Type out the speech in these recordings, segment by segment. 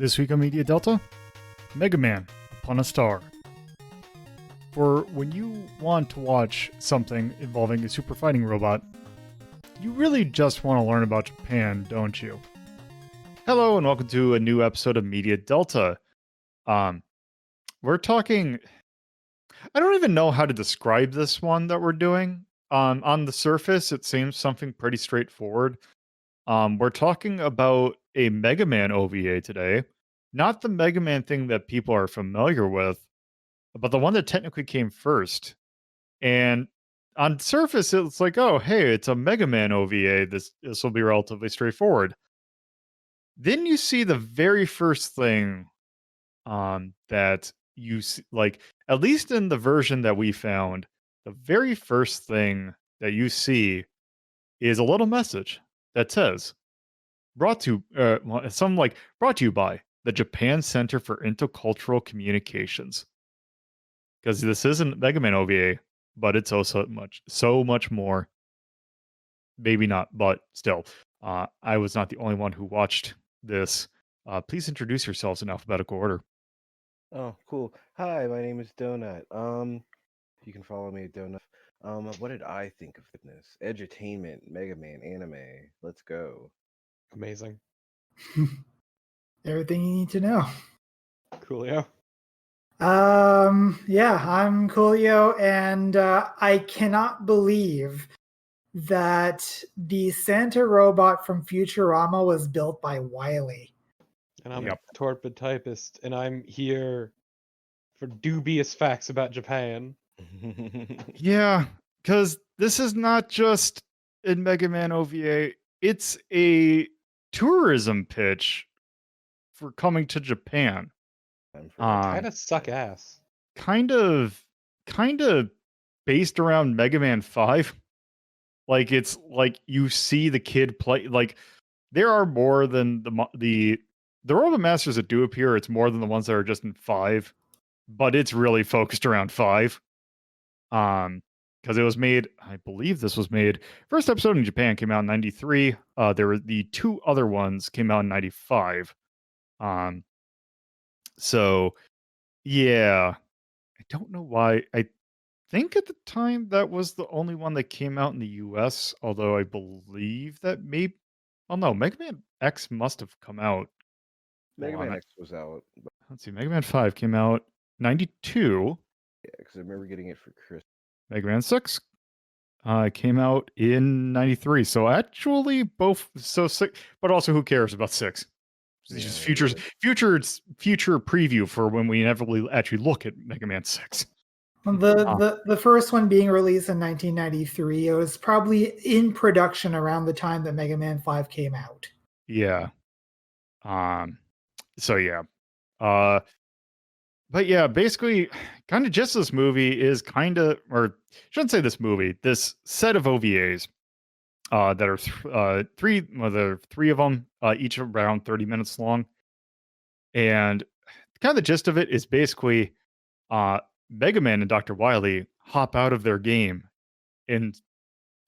This week on Media Delta, Mega Man Upon a Star. For when you want to watch something involving a super fighting robot, you really just want to learn about Japan, don't you? Hello and welcome to a new episode of Media Delta. We're talking. I don't even know how to describe this one that we're doing. On the surface, it seems something pretty straightforward. We're talking about a Mega Man OVA today. Not the Mega Man thing that people are familiar with, but the one that technically came first. And on surface, it's like, oh, hey, it's a Mega Man OVA. This will be relatively straightforward. Then you see the very first thing that you see, like, at least in the version that we found, the very first thing that you see is a little message that says, brought to you by the Japan Center for Intercultural Communications. Because this isn't Mega Man OVA, but it's also so much more. Maybe not, but still. I was not the only one who watched this. Please introduce yourselves in alphabetical order. Oh, cool. Hi, my name is Donut. You can follow me at Donut. What did I think of fitness? Edutainment, Mega Man, anime. Let's go. Amazing. Everything you need to know. Coolio. Yeah, I'm Coolio, and I cannot believe that the Santa robot from Futurama was built by Wily. And I'm Yep. a torpid typist, and I'm here for dubious facts about Japan. Yeah, because this is not just in Mega Man OVA, it's a tourism pitch for coming to Japan. Kind of suck ass. Kind of based around Mega Man 5. Like, it's like you see the kid play, like, there are more than the robot masters that do appear. It's more than the ones that are just in 5, but it's really focused around 5. Because it was made, I believe this was made, first episode in Japan came out in 93. There were the two other ones came out in 95. So yeah, I don't know why. I think at the time that was the only one that came out in the US, although I believe that maybe, oh no, Mega Man X must have come out. Mega Hold Man on, X was out. But let's see, Mega Man 5 came out 92. yeah, because I remember getting it for Christmas. Mega Man 6 came out in 93. So actually both, so 6, but also who cares about 6? It's just Yeah, future preview for when we inevitably actually look at Mega Man 6. The first one being released in 1993, it was probably in production around the time that Mega Man 5 came out. Yeah. So yeah. But yeah, basically, kind of just this movie is kind of, or shouldn't say this movie, this set of OVAs that are three, well, there are 3 of them, each around 30 minutes long. And kind of the gist of it is basically Mega Man and Dr. Wily hop out of their game and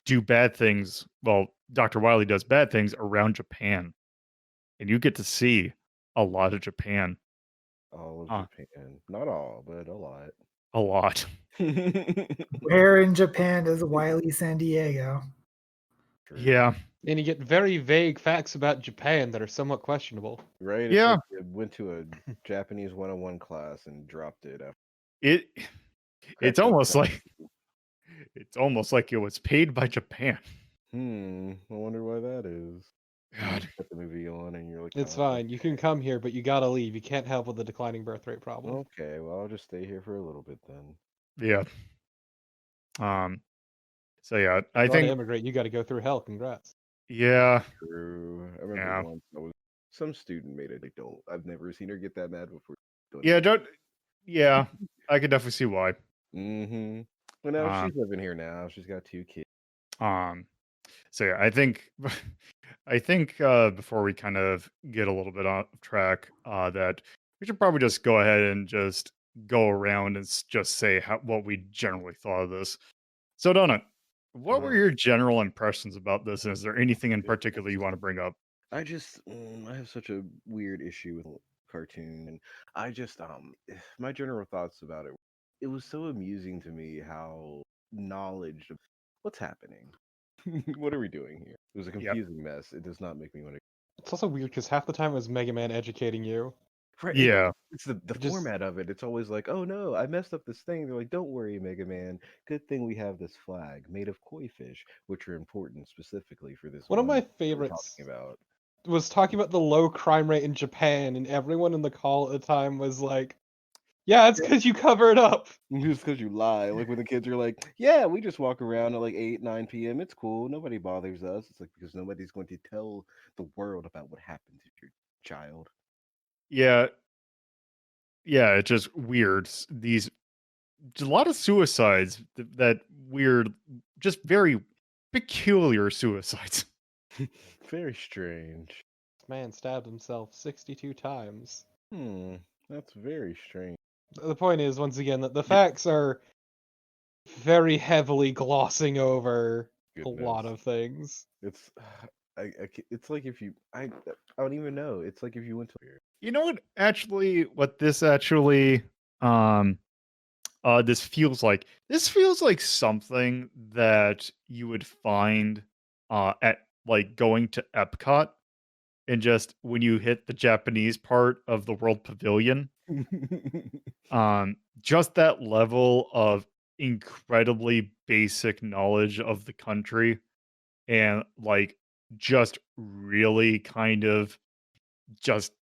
do bad things. Well, Dr. Wily does bad things around Japan. And you get to see a lot of Japan. All of Uh, Japan. Not all, but a lot. a lot. Where in Japan is Wily San Diego? Yeah. And you get very vague facts about Japan that are somewhat questionable. Right? It's Yeah. like you went to a Japanese 101 class and dropped it after. It's almost like it was paid by Japan. I wonder why that is. God. You put the movie on and you're like, It's "Oh, fine. You can come here, but you gotta leave. You can't help with the declining birth rate problem. okay, well, I'll just stay here for a little bit then." Yeah. So yeah, I If you want to think immigrate, you gotta go through hell. Congrats. yeah. True. I remember Yeah. once some student made it. Like, don't. I've never seen her get that mad before. Yeah, I could definitely see why. Mm-hmm. Well, now she's living here now. She's got 2 kids. So yeah, I think before we kind of get a little bit off track, that we should probably just go ahead and just go around and just say what we generally thought of this. So Donut, what were your general impressions about this? And is there anything in particular you want to bring up? I have such a weird issue with cartoon, and I just my general thoughts about it. It was so amusing to me how knowledge of what's happening. What are we doing here? It was a Yep. confusing mess. It does not make me want to. It's also weird because half the time it was Mega Man educating you. Right, Yeah. it's the It just- format of it. It's always like, oh no, I messed up this thing. They're like, don't worry, Mega Man. Good thing we have this flag made of koi fish, which are important specifically for this. One of my that we're favorites talking about. was talking about the low crime rate in Japan, and everyone in the call at the time was like, "Yeah, it's because you cover it up." Just because you lie. Like when the kids are like, yeah, we just walk around at like 8, 9 p.m. It's cool. Nobody bothers us. It's like because nobody's going to tell the world about what happened to your child. Yeah. Yeah, it's just weird. These a lot of suicides that weird, just very peculiar suicides. Very strange. This man stabbed himself 62 times. That's very strange. The point is, once again, that the facts are very heavily glossing over a lot Goodness. of things. It's it's like if you I don't even know. It's like if you went to You know what this actually this feels like? This feels like something that you would find at like going to Epcot, and just when you hit the Japanese part of the World Pavilion, just that level of incredibly basic knowledge of the country, and like just really kind of just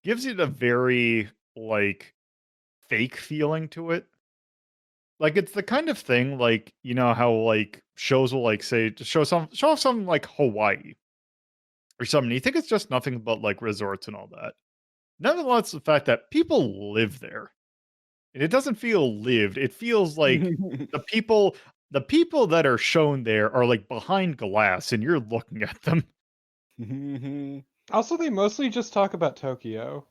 gives it a very like fake feeling to it. Like it's the kind of thing like, you know how like shows will like say to show off something like Hawaii or something. You think it's just nothing but like resorts and all that. Nonetheless, the fact that people live there. And it doesn't feel lived. It feels like the people that are shown there are like behind glass and you're looking at them. Also, they mostly just talk about Tokyo.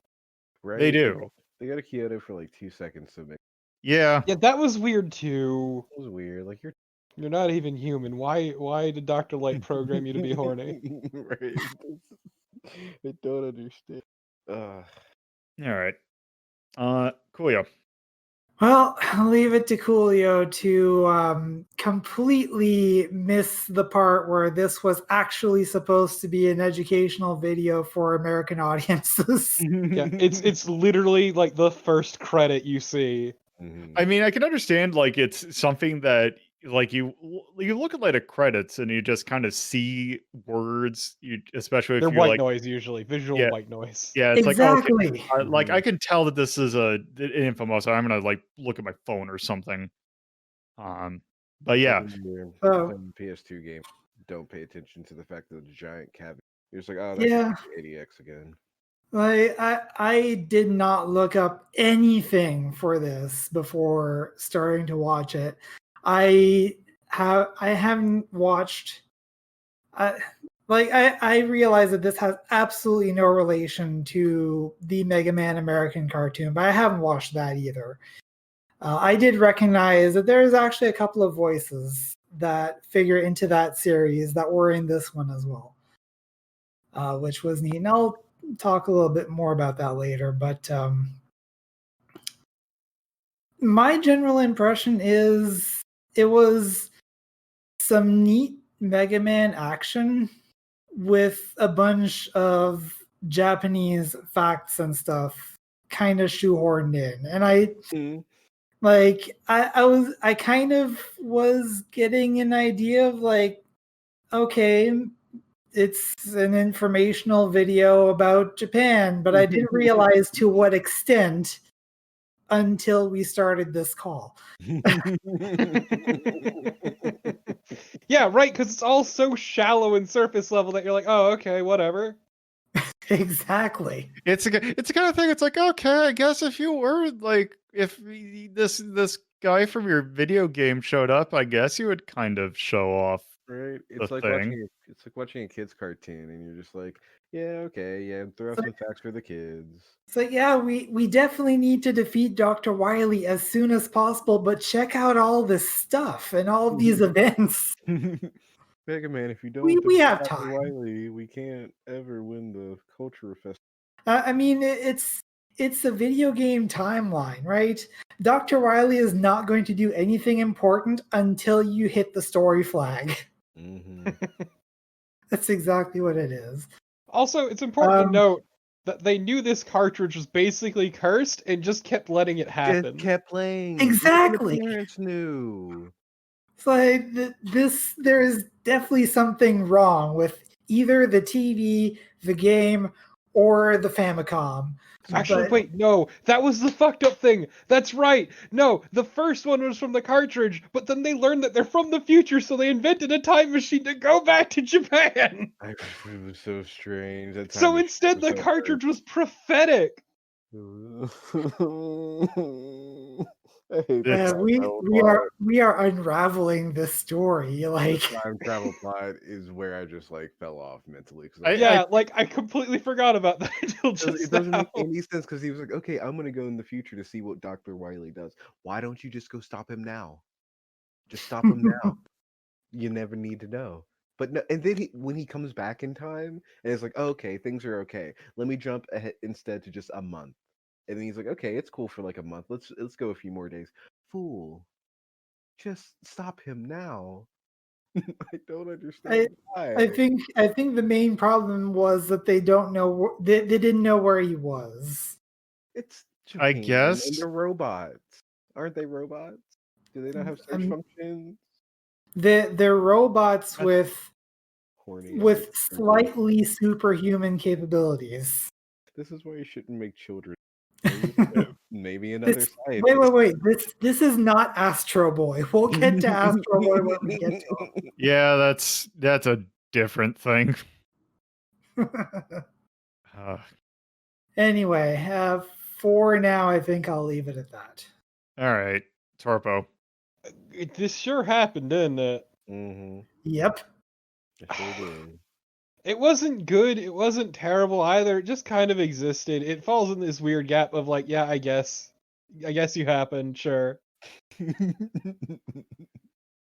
Right? They do. They go to Kyoto for like 2 seconds to make Yeah. Yeah, that was weird too. it was weird. Like You're not even human. Why did Dr. Light program you to be horny? Right. I don't understand. All right. Coolio. Well, I'll leave it to Coolio to completely miss the part where this was actually supposed to be an educational video for American audiences. Yeah, it's literally like the first credit you see. I mean, I can understand like it's something that like you look at like the credits and you just kind of see words, you especially if They're you're white like noise usually, visual Yeah. white noise. yeah, it's like okay, Exactly. like I can tell that this is an infamous. So I'm gonna like look at my phone or something. But yeah, When you're Oh. playing the PS2 game, don't pay attention to the fact that the giant cavity. You're just like, oh, that's Yeah. 80x again. I did not look up anything for this before starting to watch it. I haven't watched. I realize that this has absolutely no relation to the Mega Man American cartoon, but I haven't watched that either. I did recognize that there's actually a couple of voices that figure into that series that were in this one as well, which was neat. And I'll talk a little bit more about that later, but my general impression is it was some neat Mega Man action with a bunch of Japanese facts and stuff kind of shoehorned in. And I kind of was getting an idea of like, okay, it's an informational video about Japan, but I didn't realize to what extent until we started this call. Yeah, right, because it's all so shallow and surface level that you're like, oh, okay, whatever. Exactly. it's a kind of thing. It's like okay, I guess if you were like if this guy from your video game showed up, I guess you would kind of show off. Right? The It's like thing. watching a kids cartoon, and you're just like, yeah, okay, yeah, throw out So- some facts for the kids. So yeah, we definitely need to defeat Dr. Wily as soon as possible, but check out all this stuff and all these events. Mega Man, if you don't We defeat have Dr. time. Wily, we can't ever win the culture festival. I mean, it's a video game timeline, right? Dr. Wily is not going to do anything important until you hit the story flag. Hmm. That's exactly what it is. Also, it's important to Um, note that they knew this cartridge was basically cursed and just kept letting it Just happen. kept playing. Even Exactly. the parents knew. So there is definitely something wrong with either the TV, the game, or the Famicom. Actually, But wait, no, that was the fucked up thing. That's right. No, the first one was from the cartridge, but then they learned that they're from the future, so they invented a time machine to go back to Japan. It was so strange. That time So machine instead, was the so cartridge was prophetic. I hate that It's- time we travel we plot. are unraveling this story. The Like time travel plot is where I just like fell off mentally because Yeah, like I completely forgot about that until it just doesn't now. make any sense because he was like, okay, I'm gonna go in the future to see what Dr. Wily does. Why don't you just go stop him now? Just stop him now. You never need to know. But no, and then when he comes back in time, and it's like, oh, okay, things are okay. Let me jump ahead instead to just a month. And then he's like, okay, it's cool for like a month. Let's go a few more days. Fool, just stop him now. I don't understand why. I think the main problem was that they don't know they didn't know where he was. It's I Japan, guess. and they're robots. Aren't they robots? Do they not have search Um, functions? They're robots That's- Horny. with slightly superhuman capabilities. This is why you shouldn't make children. Maybe another This, scientist. wait. This is not Astro Boy. We'll get to Astro Boy when we get to Yeah, that's a different thing. him. Uh, Anyway, for now, I think I'll leave it at that. all right, Torpo. This sure happened, didn't it? Mm-hmm. Yep. I sure did. It wasn't good. It wasn't terrible either. It just kind of existed. It falls in this weird gap of like, yeah, I guess you happened, sure.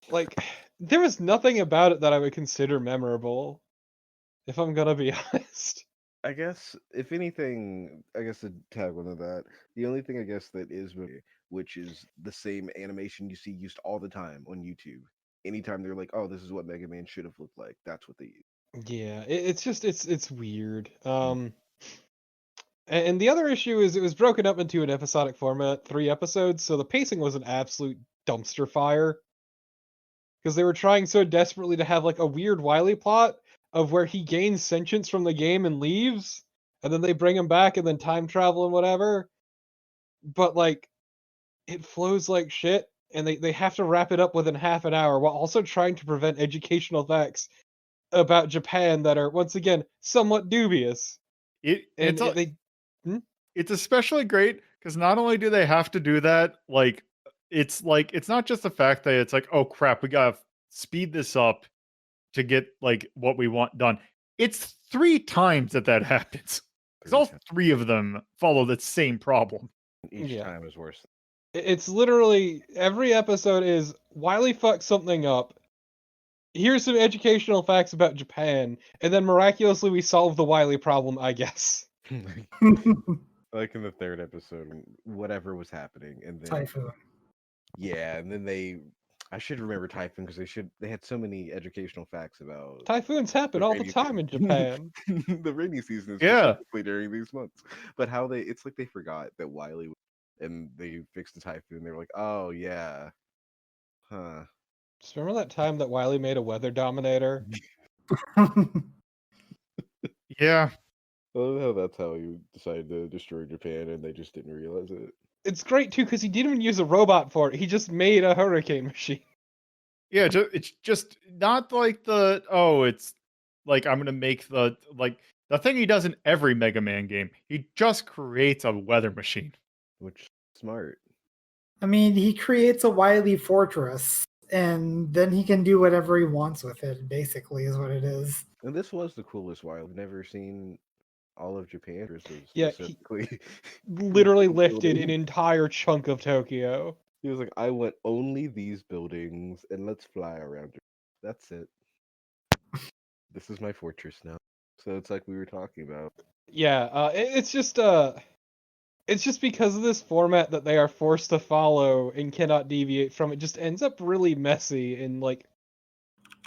Like, there was nothing about it that I would consider memorable, if I'm gonna be honest. I guess if anything, I guess to tag onto that, the only thing I guess that is which is the same animation you see used all the time on YouTube. Anytime they're like, "Oh, this is what Mega Man should have looked like," that's what they use. Yeah, it's just it's weird. And the other issue is it was broken up into an episodic format, 3 episodes, so the pacing was an absolute dumpster fire. Because they were trying so desperately to have like a weird Wily plot of where he gains sentience from the game and leaves, and then they bring him back and then time travel and whatever. But like it flows like shit, and they have to wrap it up within half an hour while also trying to prevent educational facts about Japan that are once again somewhat dubious. And It's especially great because not only do they have to do that, like it's not just the fact that it's like, oh crap, we gotta speed this up to get like what we want done. It's 3 times that happens because all 3 of them follow the same problem. Each Yeah. time is worse. it's literally every episode is Wily fucks something up. Here's some educational facts about Japan, and then miraculously we solve the Wily problem, I guess. Like in the third episode, whatever was happening, and then Typhoon. yeah, and then I should remember Typhoon because they had so many educational facts about Typhoons happen all the rainy time in Japan. the rainy season is Yeah. specifically during these months. But how it's like they forgot that Wily and they fixed the typhoon. They were like, oh yeah, huh. Just remember that time that Wily made a weather dominator? Yeah, I love how that's how you decided to destroy Japan, and they just didn't realize it. It's great too because he didn't even use a robot for it. He just made a hurricane machine. yeah. It's just not like it's like I'm gonna make the thing he does in every Mega Man game. He just creates a weather machine. Which smart. I mean, he creates a Wily fortress, and then he can do whatever he wants with it. Basically, is what it is. And this was the coolest Wily. I've never seen all of Japan Yeah, he- specifically. Literally lifted an Building. entire chunk of Tokyo. He was like, I want only these buildings, and let's fly around it. That's it. This is my fortress now. So it's like we were talking about. Yeah, it's just because of this format that they are forced to follow and cannot deviate from. It just ends up really messy and like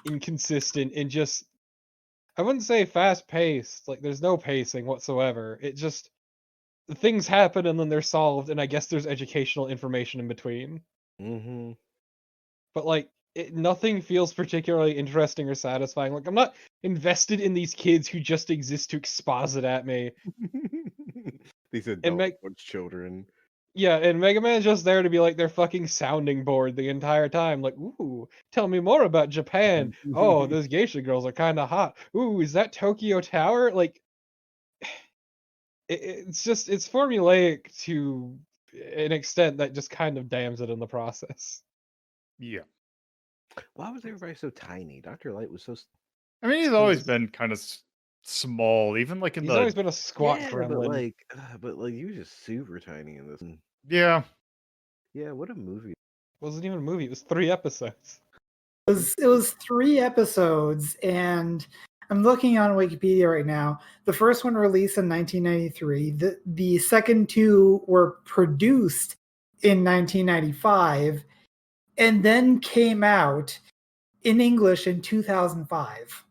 inconsistent and just, I wouldn't say fast paced. Like there's no pacing whatsoever. It just, things happen and then they're solved, and I guess there's educational information in between. Mm-hmm. But like nothing feels particularly interesting or satisfying. Like I'm not invested in these kids who just exist to exposit at me. These And adult children. yeah, and Mega Man's just there to be like their fucking sounding board the entire time. Like, ooh, tell me more about Japan. Oh, those geisha girls are kind of hot. Ooh, is that Tokyo Tower? Like, it's formulaic to an extent that just kind of damns it in the process. Yeah. Why was everybody so tiny? Dr. Light was so. I mean, he's always been kind of small, even like in He's the. always been a squat Yeah, gremlin. but like he was just super tiny in this. Yeah. Yeah, what a movie. It wasn't even a movie. It was 3 episodes. It was 3 episodes, and I'm looking on Wikipedia right now. The first one released in 1993. The second 2 were produced in 1995, and then came out in English in 2005.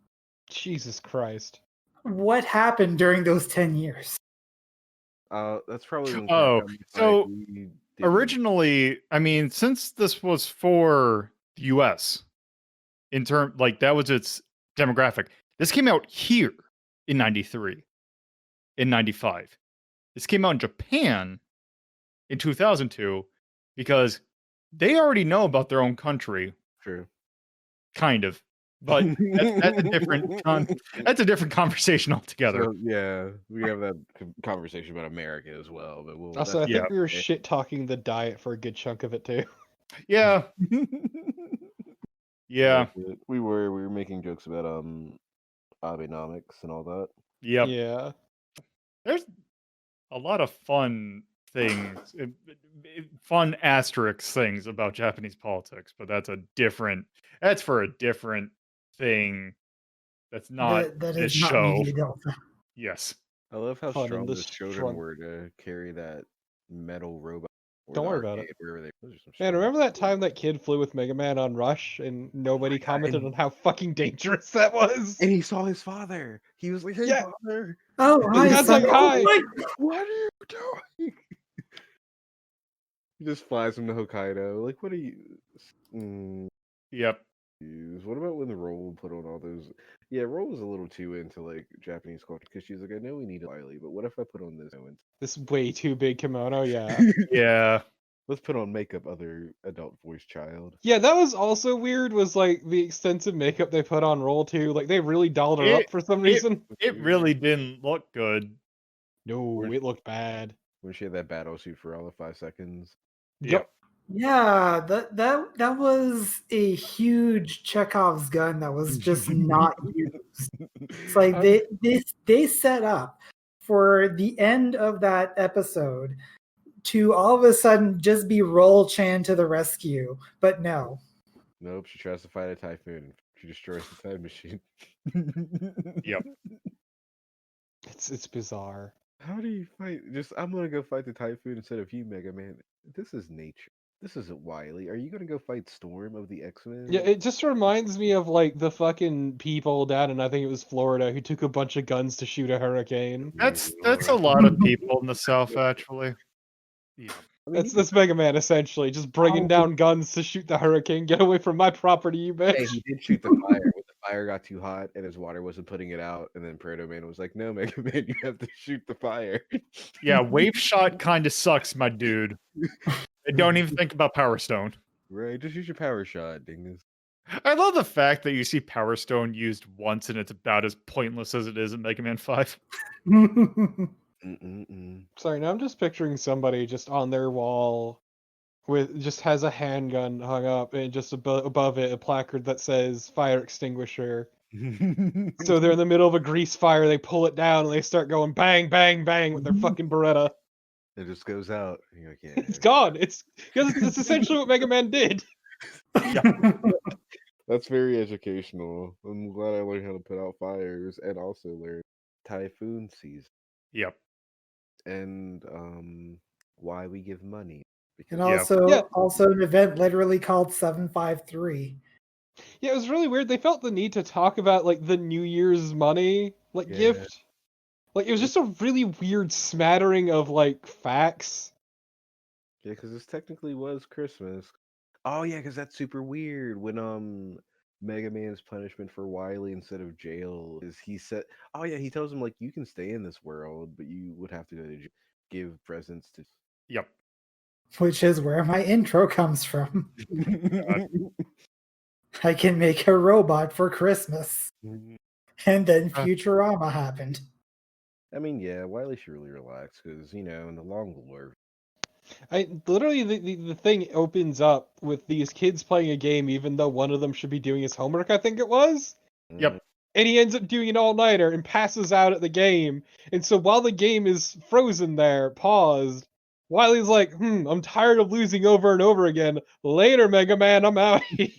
Jesus Christ. What happened during those 10 years? That's probably when Oh, Capcom so decided we didn't- originally, I mean, since this was for the US, in term like that was its demographic. This came out here in 93, in 95. This came out in Japan in 2002 because they already know about their own country, True. kind of. But that's a different that's a different conversation altogether. So, yeah, we have that conversation about America as well, but we'll. Also, I that's- think we were shit talking the diet for a good chunk of it too. Yeah. Yeah. we were making jokes about Abenomics and all that. Yep. Yeah. There's a lot of fun things, fun asterisk things about Japanese politics, but that's for a different thing. That's not that this is not show. Media Delta. Yes. I love how Fun in strong the the children front. were to carry that metal robot. or Don't the worry about it. arcade, wherever they- those are some Man, strong- remember that time that kid flew with Mega Man on Rush and nobody God, commented and- on how fucking dangerous that was? And he saw his father. He was like, "Hey, Yeah. father, Oh, hi, That's son. like, hi. what are you doing?" He just flies from the Hokkaido. Like, what are you? Yep. What about when the Roll put on all those? Yeah, Roll was a little too into like Japanese culture because she's like, I know we need Wiley, but what if I put on this? This way too big kimono, yeah. Yeah. Let's put on makeup, other adult voice child. Yeah, that was also weird, was like the extensive makeup they put on Roll too. Like they really dolled her up for some reason. It really didn't look good. No, it looked bad. When she had that battle suit for all of 5 seconds. Yep. Yeah, that was a huge Chekhov's gun that was just not used. It's like they set up for the end of that episode to all of a sudden just be Roll Chan to the rescue, but no. Nope, she tries to fight a typhoon. She destroys the time machine. Yep. It's bizarre. How do you fight? I'm gonna go fight the typhoon instead of you, Mega Man. This is nature. This isn't Wily. Are you gonna go fight Storm of the X-Men? Yeah, it just reminds me of like the fucking people down in, I think it was Florida, who took a bunch of guns to shoot a hurricane. That's a lot of people in the South, actually. Yeah. I mean, That's Mega Man essentially, just bringing down guns to shoot the hurricane. Get away from my property, you Hey, bitch. he did shoot the fire, but the fire got too hot and his water wasn't putting it out. And then Proto Man was like, "No, Mega Man, you have to shoot the fire." Yeah, wave shot kind of sucks, my dude. And don't even think about Power Stone. Right, just use your power shot, dingus. I love the fact that you see Power Stone used once and it's about as pointless as it is in Mega Man 5. Sorry, now I'm just picturing somebody just on their wall with just has a handgun hung up and just above it a placard that says fire extinguisher. So they're in the middle of a grease fire, they pull it down and they start going bang, bang, bang with their fucking Beretta. It just goes out. And you're like, yeah. It's gone. It's because it's essentially what Mega Man did. That's very educational. I'm glad I learned how to put out fires and also learned typhoon season Yep. and why we give money. And Because Yeah. also an event literally called 753. Yeah, it was really weird. They felt the need to talk about like the New Year's money Yeah. gift. Like it was just a really weird smattering of like facts. Yeah, because this technically was Christmas. Oh yeah, because that's super weird. When Mega Man's punishment for Wily instead of jail is he said, oh yeah, he tells him like you can stay in this world, but you would have to go to give presents to. Yep. Which is where my intro comes from. I can make a robot for Christmas. And then Futurama happened. I mean, yeah, Wily should really relax because in the long war. I literally the thing opens up with these kids playing a game, even though one of them should be doing his homework. I think it was. Yep. And he ends up doing an all-nighter and passes out at the game. And so while the game is frozen there, paused, Wily's like, I'm tired of losing over and over again. Later, Mega Man, I'm out here.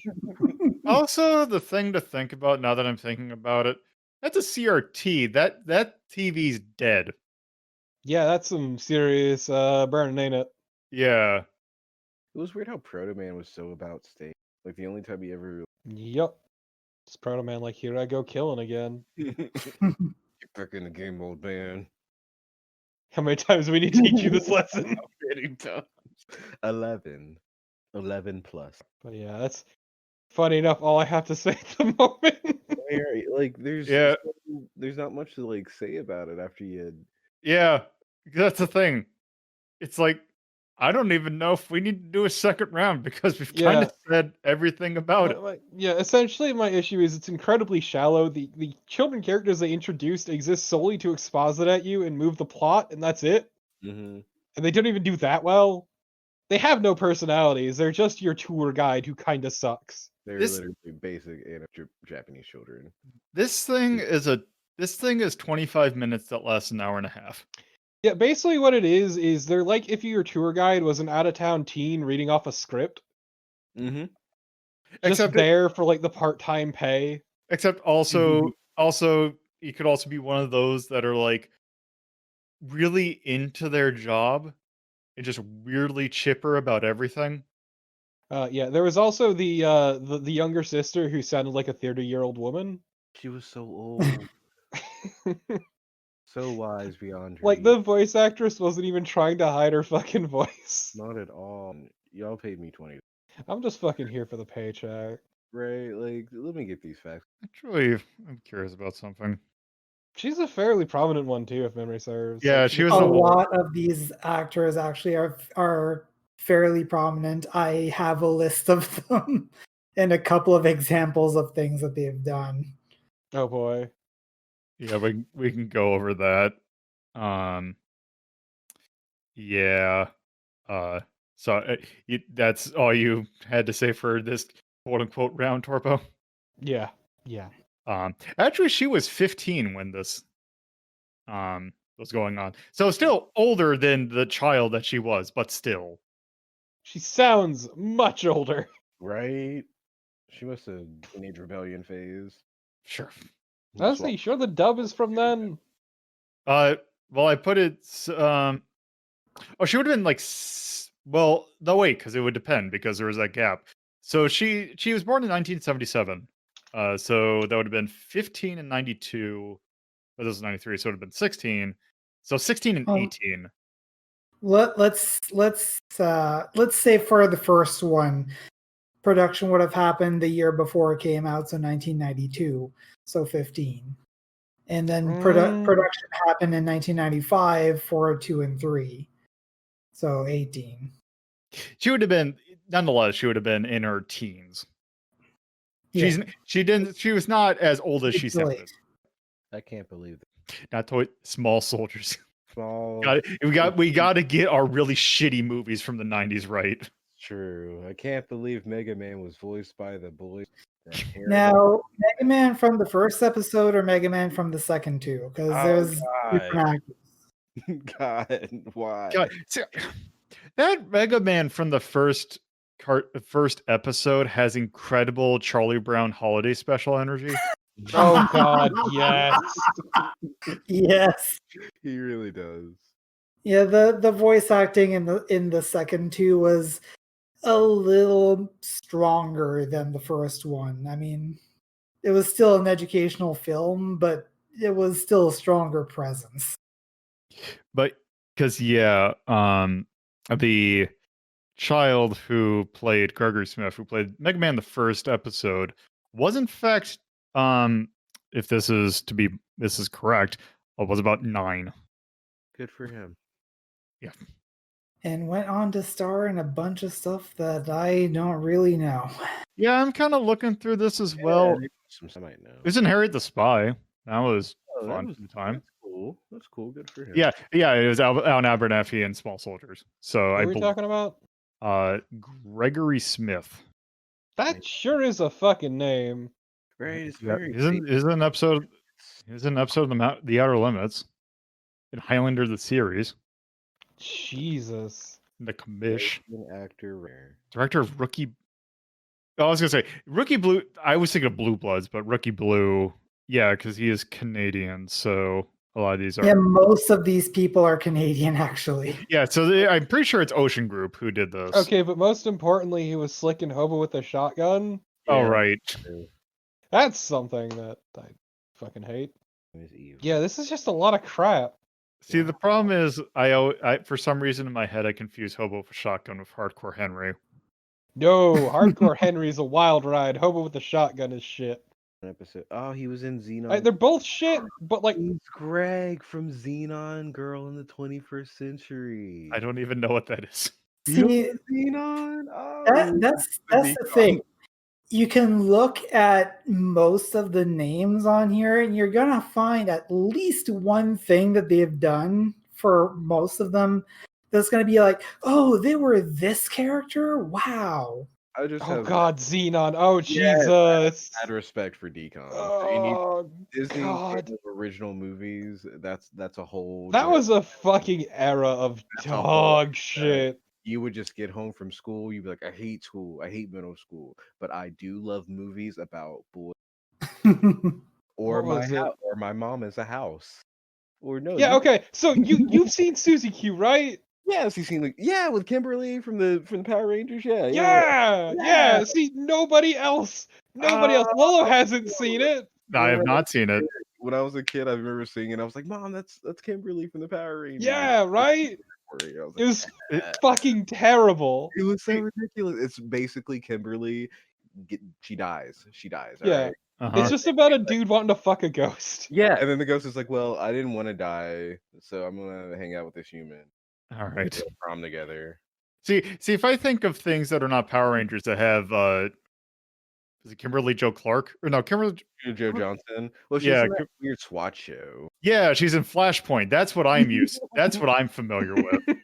Also, the thing to think about now that I'm thinking about it, that's a CRT. That TV's dead. Yeah, that's some serious burning, ain't it? Yeah. It was weird how Proto Man was so about state. Like the only time he ever Yep. It's Proto Man like, here I go killing again. get back in the game, old man. How many times do we need to teach you this lesson? Many times. 11 plus. But yeah, that's funny enough all I have to say at the moment. Like there's Yeah. there's not much to like say about it after you had Yeah. That's the thing. It's like I don't even know if we need to do a second round because we've kind of said everything about it. Yeah, essentially my issue is it's incredibly shallow. The children characters they introduced exist solely to exposit at you and move the plot, and that's it. Mhm. And they don't even do that well. They have no personalities. They're just your tour guide who kind of sucks. They're This- literally basic Japanese children. This thing is 25 minutes that lasts an hour and a half. Yeah, basically what it is they're like if your tour guide was an out-of-town teen reading off a script. Mm-hmm. Just there for like the part-time pay. Except also you could also be one of those that are like really into their job and just weirdly chipper about everything. Yeah, there was also the younger sister who sounded like a 30-year-old woman. She was so old. So wise beyond her. Like the voice actress wasn't even trying to hide her fucking voice. Not at all. Y'all paid me 20. I'm just fucking here for the paycheck. Right? Like, let me get these facts. Actually, I'm curious about something. She's a fairly prominent one too, if memory serves. Yeah, Like, she was A the lot of these actors actually are fairly prominent. I have a list of them and a couple of examples of things that they've done. Oh boy. Yeah, we can go over that. Yeah. So that's all you had to say for this quote unquote round, Torpo. Yeah. Actually, she was 15 when this was going on, so still older than the child that she was, but still. She sounds much older. Right? She must have teenage rebellion phase. Sure. Honestly, you sure the dub is from then? Well, I put it. Oh, she would have been like. Well, no, wait, because it would depend because there was that gap. So she was born in 1977. So that would have been 15 and 92. But this was 93, so it would have been 16. So 16 and 18. Let's say for the first one, production would have happened the year before it came out, so 1992, so 15. And then production happened in 1995 for 2 and 3, so 18. She would have been, nonetheless, she would have been in her teens. Yeah. She was not as old as she sounded. I can't believe it. Not small soldiers. Small. We got to get our really shitty movies from the 90s right. True. I can't believe Mega Man was voiced by the boys. Now, Mega Man from the first episode or Mega Man from the second two? Because there's different actors. God, why? God, see, that Mega Man from the first first episode has incredible Charlie Brown holiday special energy. Oh God, yes. Yes. He really does. Yeah, the voice acting in the second two was a little stronger than the first one. I mean, it was still an educational film, but it was still a stronger presence. But because the child who played Gregory Smith, who played Mega Man the first episode, was in fact, if this is correct, was about 9. Good for him. Yeah. And went on to star in a bunch of stuff that I don't really know. Yeah, I'm kind of looking through this as well. Some I might know. There's Harriet the Spy. That was Oh, fun at the time. That's cool. That's cool. Good for him. Yeah, it was Alan Abernathy and Small Soldiers. So What I are we believe talking about? Gregory Smith. That sure is a fucking name. Right. It's Yeah, very. he's in an episode. He's in an episode of the Outer Limits, in Highlander the series, Jesus. the commish, An actor. Rare. director of Rookie. Oh, I was gonna say Rookie Blue. I was thinking of Blue Bloods, but Rookie Blue, yeah, because he is Canadian, so a lot of these are. Yeah, most of these people are Canadian, actually. Yeah, so I'm pretty sure it's Ocean Group who did this. Okay, but most importantly, he was slick and hobo with a shotgun. Oh Yeah, right. That's something that I fucking hate. Is evil. Yeah, this is just a lot of crap. See, the problem is, I for some reason in my head I confuse Hobo with Shotgun with Hardcore Henry. No, Hardcore Henry's a wild ride. Hobo with the shotgun is shit. Episode. Oh, he was in Xenon. They're both shit, but like, He's Greg from Xenon Girl in the 21st Century. I don't even know what that is. You See, know Xenon? Oh, that's the thing. You can look at most of the names on here, and you're gonna find at least one thing that they've done for most of them that's gonna be like, oh, they were this character? Wow. I just oh have god, Xenon. Oh Yeah, Jesus. mad respect for Decon. Oh Disney god. original movies. That's a whole. That was a fucking era of That's a whole- dog shit. You would just get home from school. You'd be like, I hate school. I hate middle school. But I do love movies about boys. Or What my was it? house, or my mom is a house. Or no. Yeah, you- okay. So you've seen Susie Q, right? Yes, you seen with Kimberly from the Power Rangers. Yeah. Yeah. See, nobody else. Lolo hasn't seen it. I have not seen it. When I was a kid, I remember seeing it. I was like, Mom, that's Kimberly from the Power Rangers. Yeah, right? I was It was "Yeah." fucking terrible. It was so ridiculous. It's basically Kimberly. She dies. Yeah. alright? Uh-huh. It's just about a dude wanting to fuck a ghost. Yeah. And then the ghost is like, well, I didn't want to die, so I'm gonna hang out with this human. All right. Go prom together. See, if I think of things that are not Power Rangers that have, is it Kimberly Jo Clark? Or no, Kimberly. Joe Johnson. Well, she's Yeah, in that weird SWAT show. Yeah, she's in Flashpoint. That's what I'm used. That's what I'm familiar with.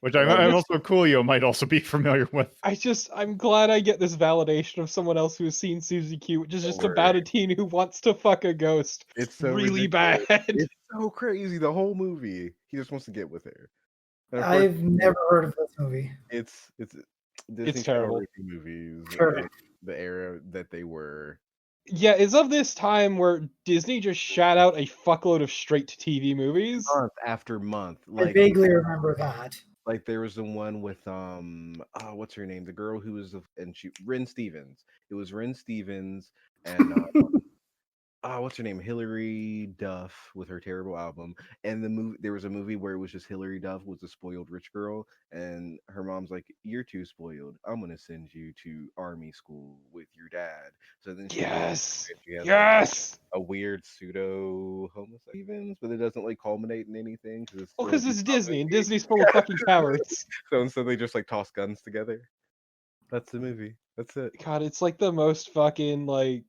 Which I'm also Coolio might also be familiar with. I'm glad I get this validation of someone else who has seen Susie Q, which is Don't just about a teen who wants to fuck a ghost. It's so really ridiculous. bad. It's so crazy. The whole movie, he just wants to get with her. And of course, I've never heard of this movie. it's Disney Channel terrible. racing movies. Sure. The era that they were. Yeah, it's of this time where Disney just shot out a fuckload of straight to TV movies. Month after month, I vaguely remember that. like there was the one with what's her name, the girl who was Ren Stevens. It was Ren Stevens and what's her name, Hilary Duff with her terrible album. And the movie, there was a movie where it was just Hilary Duff was a spoiled rich girl, and her mom's like, "You're too spoiled. I'm gonna send you to army school with your dad." So then she Yes. she has, like, Yes. a weird pseudo homosexual, but it doesn't like culminate in anything because Well, because it's Disney, and Disney's full of fucking cowards. So instead they just like toss guns together. That's the movie. That's it. God, it's like the most fucking like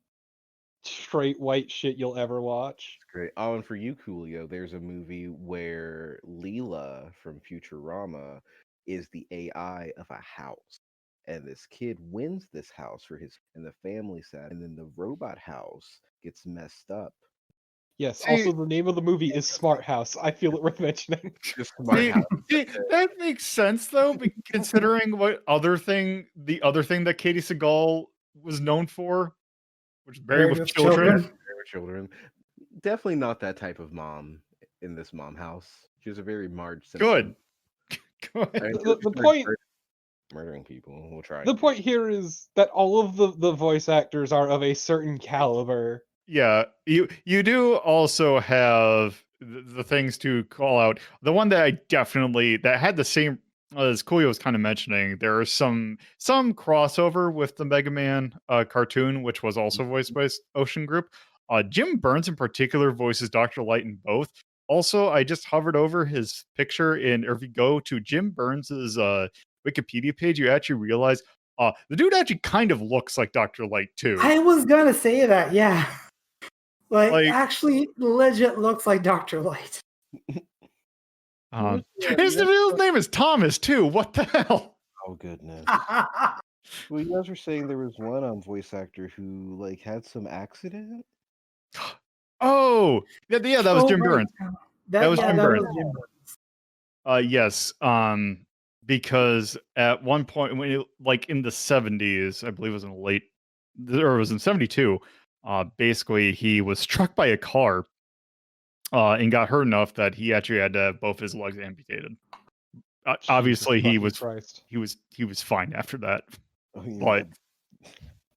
straight white shit you'll ever watch. It's great. Oh, and for you, Coolio, there's a movie where Leela from Futurama is the AI of a house. And this kid wins this house for his and the family sad, and then the robot house gets messed up. Yes. See- Also, the name of the movie is Smart House. I feel it worth mentioning. Just my See, house. that makes sense though, considering the other thing that Katie Seagal was known for, which is Married with Children. Married with Children. Definitely not that type of mom in this mom house. She was a very Marge Simpson. Good. I mean, The point. murdering people. We'll try. The point here is that all of the voice actors are of a certain caliber. Yeah, you do also have the things to call out. The one that I definitely that had the same as Kuya was kind of mentioning. There are some crossover with the Mega Man cartoon, which was also voiced by Ocean Group. Jim Burns in particular voices Dr. Light in both. Also, I just hovered over his picture, and if you go to Jim Burns's Wikipedia page, you actually realize the dude actually kind of looks like Dr. Light too. I was gonna say that, yeah. Like- actually legit looks like Dr. Light. His name is Thomas too. What the hell? Oh goodness. Well, you guys were saying there was one voice actor who like had some accident. Oh, yeah, that was Jim right. Burns. That was Jim Burns. Jim Burns. Yes, because at one point, when in the 70s, I believe it was in it was in 72. Basically, he was struck by a car, and got hurt enough that he actually had to have both his legs amputated. Obviously, he was fine after that. Oh, yeah. But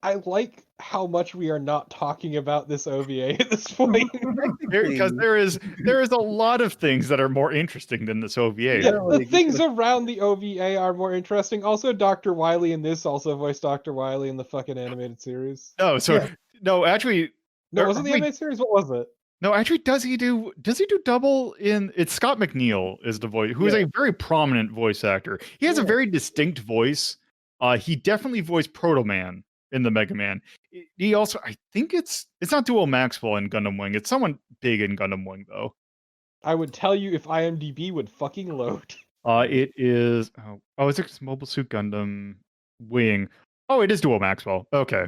I like how much we are not talking about this OVA at this point. because there is a lot of things that are more interesting than this OVA. Yeah, the things around the OVA are more interesting. Also, Dr. Wily in this also voiced Dr. Wily in the fucking animated series. No, so Yeah. no, actually, No, wasn't the wait. animated series? What was it? No, actually, does he do double in? It's Scott McNeil is the voice, who is a very prominent voice actor. He has a Yeah. very distinct voice. He definitely voiced Proto Man in the Mega Man. He also, I think it's not Duo Maxwell in Gundam Wing. It's someone big in Gundam Wing though. I would tell you if IMDb would fucking load. It is. Oh, is it Mobile Suit Gundam Wing? Oh, it is Duo Maxwell. Okay.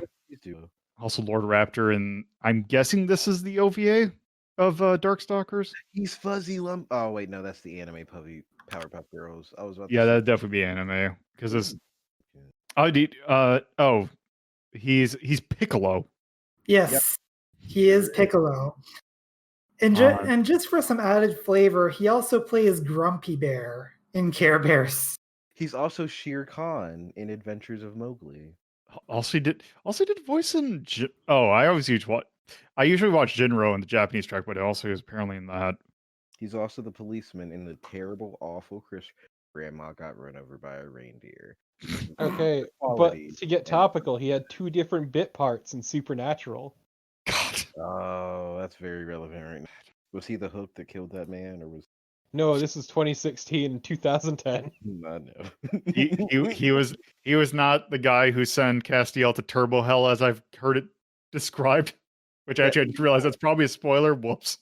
Also Lord Raptor, and I'm guessing this is the OVA of Darkstalkers. He's Fuzzy Lump. Oh wait, no, that's the anime Powerpuff Girls. I was about to Yeah, say. that'd definitely be anime because this. Oh, he's Piccolo. Yes, he is Piccolo. And, and just for some added flavor, he also plays Grumpy Bear in Care Bears. He's also Shere Khan in Adventures of Mowgli. Also did voice in. I usually watch Jinro in the Japanese track, but also is apparently in that. He's also the policeman in the terrible, awful Chris Grandma got run over by a reindeer. Okay, but Quality. to get topical, he had 2 different bit parts in Supernatural. God. Oh, that's very relevant right now. Was he the hook that killed that man, or was No, this is 2016 and 2010. I know. He was not the guy who sent Castiel to Turbo Hell, as I've heard it described. Which actually I just realized that's probably a spoiler. Whoops.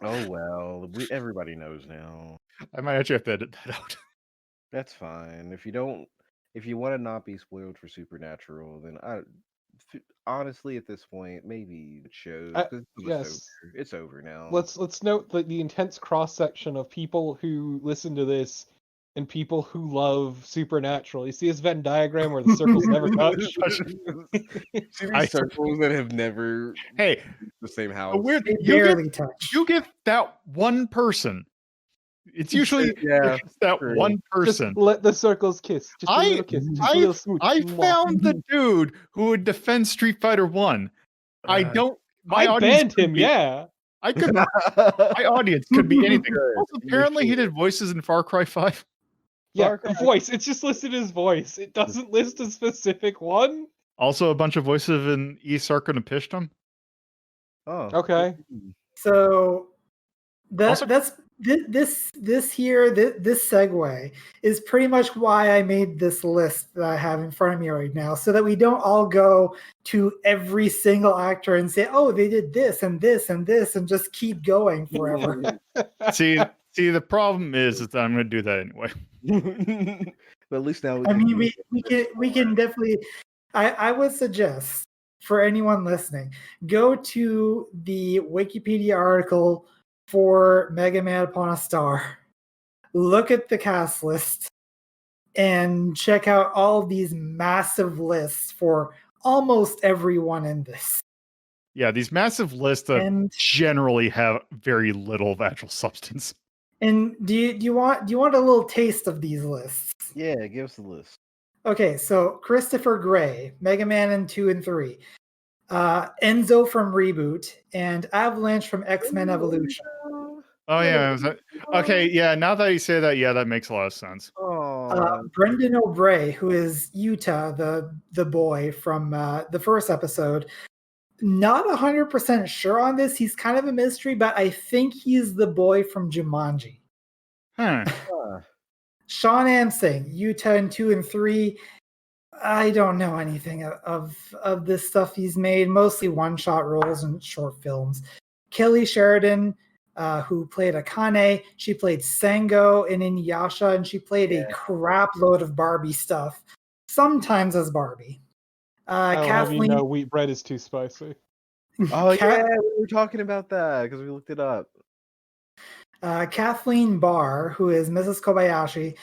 Oh well, everybody knows now. I might actually have to edit that out. That's fine. If you want to not be spoiled for Supernatural, then honestly, at this point, maybe it shows. 'Cause Yes. it's over now. Let's note the intense cross section of people who listen to this and people who love Supernatural. You see his Venn diagram where the circles never touch. See these circles that have never Hey, the same house. weird. They barely touch. You get that one person. It's usually Yeah, it's that true. one Just person. let the circles kiss. Just a little kiss. Just a little smooch. I Mwah. found the dude who would defend Street Fighter 1. I don't. My I audience banned could him, be- yeah. I could. My audience could be anything. Good. Also, apparently, he did voices in Far Cry 5. Yeah, Far Cry- voice. It's just listed as voice. It doesn't list a specific one. Also, a bunch of voices in East Sarkin and Pishtam. Oh, Okay. So Also- this segue is pretty much why I made this list that I have in front of me right now, so that we don't all go to every single actor and say, "Oh, they did this and this and this," and just keep going forever. See, the problem is that I'm going to do that anyway. But at least now I mean, we can definitely. I would suggest for anyone listening, go to the Wikipedia article for Mega Man Upon a Star, look at the cast list, and check out all of these massive lists for almost everyone in this. Yeah, these massive lists that And generally have very little of actual substance. and do you want a little taste of these lists? Yeah, give us the list. Okay, so Christopher Gray, Mega Man in 2 and 3, Enzo from Reboot, and Avalanche from X-Men Evolution. Oh yeah, okay. Yeah, now that you say that, yeah, that makes a lot of sense. Brendan O'Bray, who is Yuta, the boy from the first episode. Not 100% sure on this. He's kind of a mystery, but I think he's the boy from Jumanji. Huh. Sean Ansing, Yuta in 2 and 3. I don't know anything of this stuff he's made, mostly one-shot roles and short films. Kelly Sheridan, who played Akane, she played Sango in Inuyasha, and she played a crap load of Barbie stuff, sometimes as Barbie. I'll have you Kathleen, know wheat bread is too spicy. Oh Kat- yeah, we were talking about that because we looked it up. Kathleen Barr, who is Mrs. Kobayashi,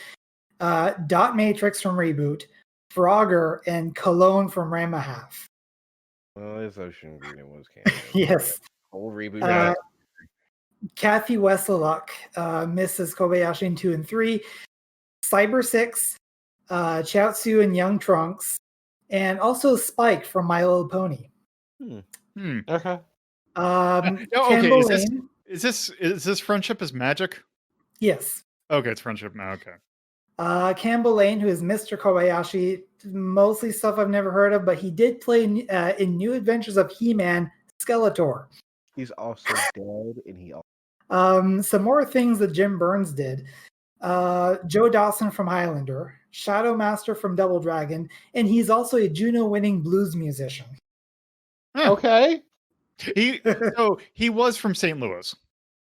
Dot Matrix from Reboot, Frogger, and Cologne from Ranma Half. Well, it's Ocean Green and was canon. Yes. Whole reboot. Yeah. Kathy Wesseluk, Mrs. Kobayashi in 2 and 3, Cyber 6, Chaozu and Young Trunks, and also Spike from My Little Pony. Okay. Okay, Campbell is Lane, this Friendship is Magic? yes. Okay, it's Friendship now. Okay. Campbell Lane, who is Mr. Kobayashi, mostly stuff I've never heard of, but he did play in New Adventures of He-Man, Skeletor. He's also dead, and he also Some more things that Jim Burns did. Joe Dawson from Highlander, Shadow Master from Double Dragon, and he's also a Juno-winning blues musician. Huh. Okay. He was from St. Louis.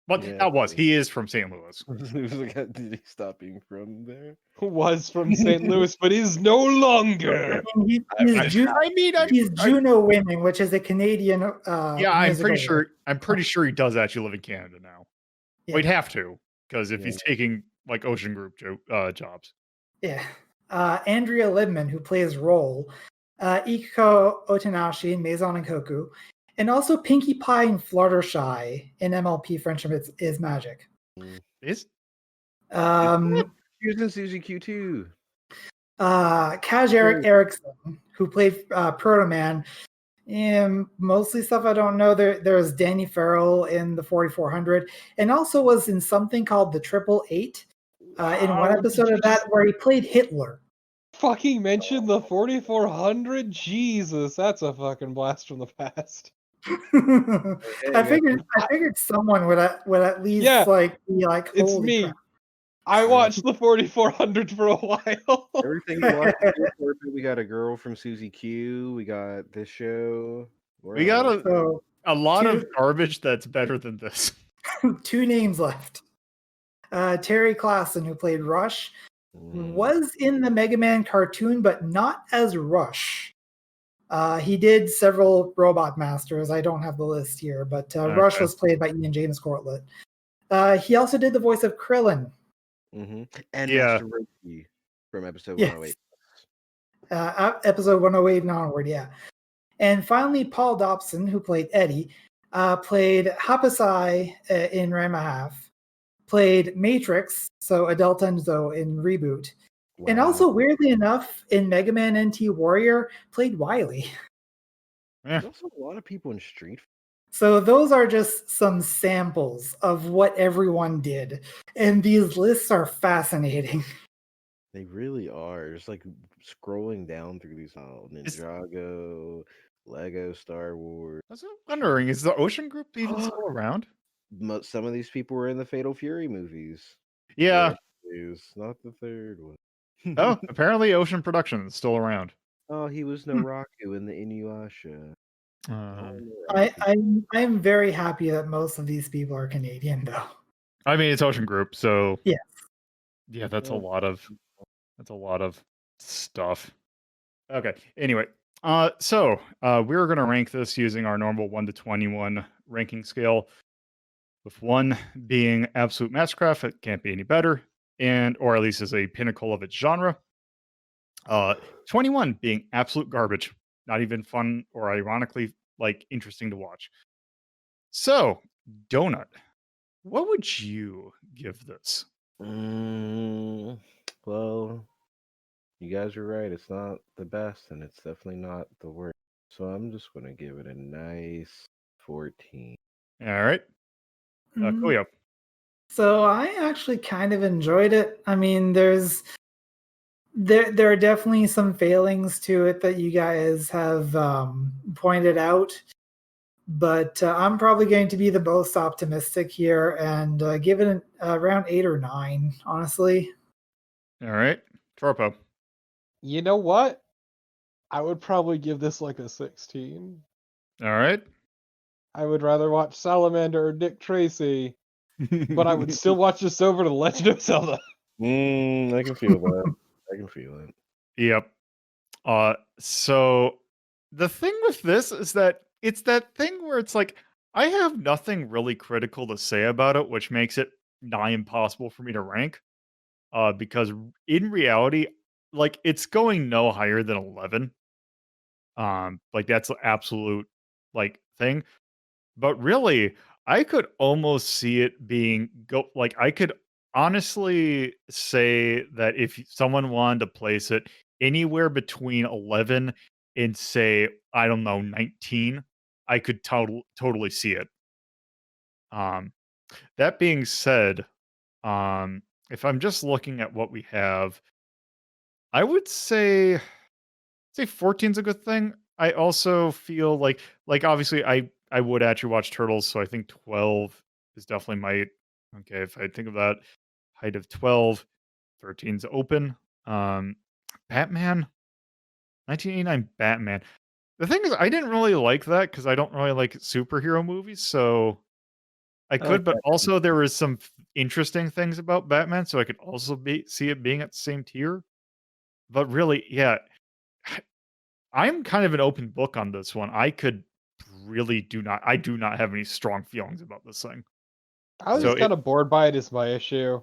Well, Yeah. that was. He is from St. Louis. It was like, did he stop being from there? Was from St. Louis, but is no longer. He's Juno winning, which is a Canadian. Yeah, I'm musical pretty award. sure. I'm pretty sure he does actually live in Canada now. Yeah. We'd have to, because if Yeah. he's taking like Ocean Group jobs. Yeah. Andrea Libman, who plays Roll, Ikiko Otanashi in Maison and Koku, and also Pinkie Pie and Fluttershy in MLP Friendship is Magic. Is He was in Suzy Q too. Kaj Eric Erickson, who played Proto Man. And mostly stuff I don't know. There's Danny Farrell in the 4400, and also was in something called the 888. In one episode of that, where he played Hitler. Fucking mention the 4400? Jesus, that's a fucking blast from the past. I figured someone would at least Yeah, be like, It's holy me. crap. I watched the 4400 for a while. Everything we watched is perfect. We got a girl from Suzy Q. We got this show. we got So a lot of Two- garbage that's better than this. 2 names left. Terry Klassen, who played Rush, was in the Mega Man cartoon, but not as Rush. He did several Robot Masters. I don't have the list here, but Rush was played by Ian James Cortlett. He also did the voice of Krillin. And Yeah. Master Roshi from episode Yes. 108. Episode 108 and onward, yeah. And finally, Paul Dobson, who played Eddie, played Hapasai in Ranma Half, played Matrix, so Adult Enzo in Reboot, and Wow. also, weirdly enough, in Mega Man NT Warrior, played Wily. There's also a lot of people in Street. So those are just some samples of what everyone did. And these lists are fascinating. They really are. Just like scrolling down through these Ninjago, Lego, Star Wars. I was wondering, is the Ocean Group even still around? Some of these people were in the Fatal Fury movies. Yeah. It's not the third one. Oh, apparently Ocean Production is still around. Oh, he was Naraku in the Inuyasha. I'm very happy that most of these people are Canadian, though. I mean, it's Ocean Group, so Yes. yeah, that's a Yeah. lot of stuff. Okay. Anyway, We're going to rank this using our normal 1 to 21 ranking scale, with 1 being absolute mastercraft, it can't be any better, or at least is a pinnacle of its genre. 21 being absolute garbage, not even fun or ironically interesting to watch. So, Donut, what would you give this? Well, you guys are right. It's not the best, and it's definitely not the worst. So I'm just gonna give it a nice 14. All right, Mm, Koyo. So I actually kind of enjoyed it. I mean, there are definitely some failings to it that you guys have pointed out, but I'm probably going to be the most optimistic here and give it around 8 or 9, honestly. All right, Torpo. You know what? I would probably give this like a 16. All right. I would rather watch Salamander or Dick Tracy, but I would still watch this over The Legend of Zelda. I can feel that. I can feel it. Yep. So the thing with this is that it's that thing where it's like I have nothing really critical to say about it, which makes it nigh impossible for me to rank. Because in reality, it's going no higher than 11. That's the absolute thing. But really, I could almost see it being I could honestly say that if someone wanted to place it anywhere between 11 and say, I don't know, 19, I could totally see it. Um, that being said, if I'm just looking at what we have, I would say 14's a good thing. I also feel like obviously I would actually watch Turtles, so I think 12 is definitely my okay, if I think of that height of 12, 13's open. Um Batman, 1989 Batman. The thing is I didn't really like that cuz I don't really like superhero movies, so I I like could, but that. also there was some interesting things about Batman, so I could also see it being at the same tier. But really, yeah, I'm kind of an open book on this one. I do not have any strong feelings about this thing. I was So just it kind of bored by it is my issue.